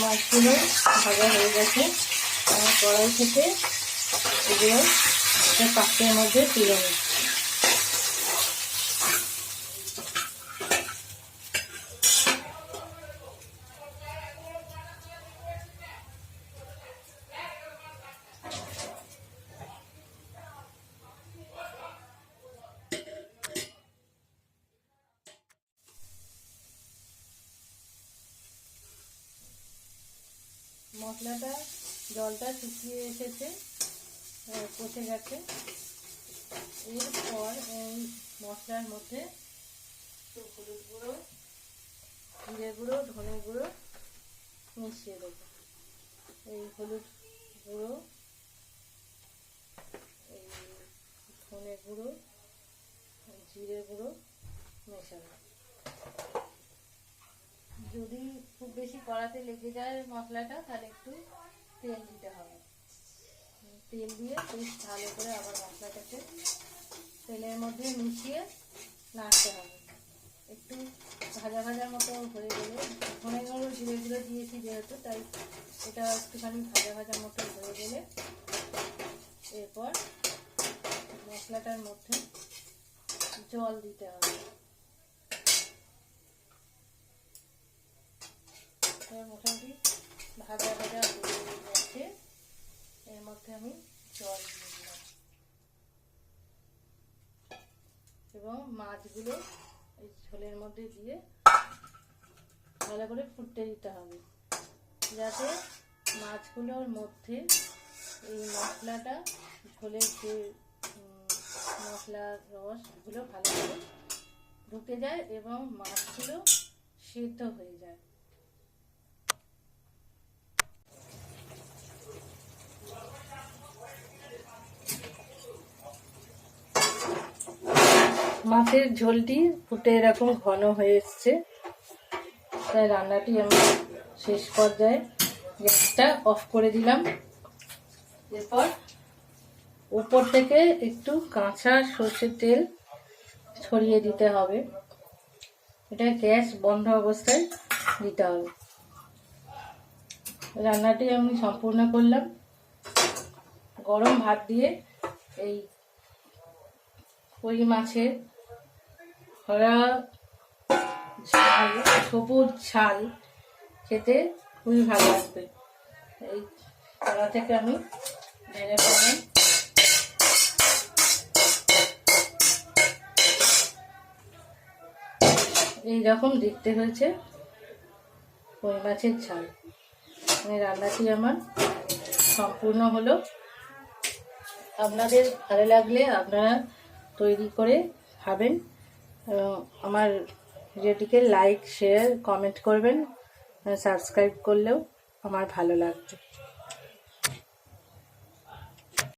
মাছগুলো ভাজা হয়ে গেছে। আমি কড়াই থেকে এগুলো পাত্রের মধ্যে তুলে নিচ্ছি। মশলাটা জলটা শুকিয়ে এসেছে, কষে গেছে। এরপর এই মশলার মধ্যে হলুদ গুঁড়ো, জিরে গুঁড়ো, ধনে গুঁড়ো মিশিয়ে দেবো। এই হলুদ গুঁড়ো, এই ধনে গুঁড়ো, জিরে গুঁড়ো মেশাবো। যদি খুব বেশি কড়াতে লেগে যায় মশলাটা, তাহলে একটু তেল দিতে হবে। তেল দিয়ে বেশ ভালো করে আবার মশলাটাকে তেলের মধ্যে মিশিয়ে নাড়তে হবে। একটু ভাজা ভাজার মতো হয়ে গেলে, ধনে গুঁড়ো জিরে গুঁড়ো দিয়েছি যেহেতু, তাই এটা একটুখানি ভাজা ভাজার মতো হয়ে গেলে এরপর মশলাটার মধ্যে জল দিতে হবে। মোটামুটি ভাজা ভাজা হয়ে গেছে, এর মধ্যে আমি জল দিয়ে দিলাম এবং মাছগুলো এই ঝোলের মধ্যে দিয়ে ভালো করে ফুটতে দিতে হবে, যাতে মাছগুলোর মধ্যে এই মশলাটা, ঝোলের যে মশলার রসগুলো ভালো করে ঢুকে যায় এবং মাছগুলো সিদ্ধ হয়ে যায়। মাছের ঝোলটি ফুটে এরকম ঘন হয়ে এসছে, তাই রান্নাটি আমি শেষ পর্যায়ে গ্যাসটা অফ করে দিলাম। এরপর উপর থেকে একটু কাঁচা সর্ষের তেল ছড়িয়ে দিতে হবে। এটা গ্যাস বন্ধ অবস্থায় দিতে হবে। রান্নাটি আমি সম্পূর্ণ করলাম। গরম ভাত দিয়ে এই কই মাছের খরা ঝাল, সবুজ ঝাল খেতে খুবই ভালো লাগবে। এই কড়া থেকে আমি ঢেলে ফেললাম। এইরকম দেখতে হয়েছে কই মাছের ঝাল। রান্নাটি আমার সম্পূর্ণ হলো। আপনাদের ভালো লাগলে আপনারা তৈরি করে খাবেন এবং আমার ভিডিওটিকে লাইক, শেয়ার, কমেন্ট করবেন। সাবস্ক্রাইব করলেও আমার ভালো লাগবে।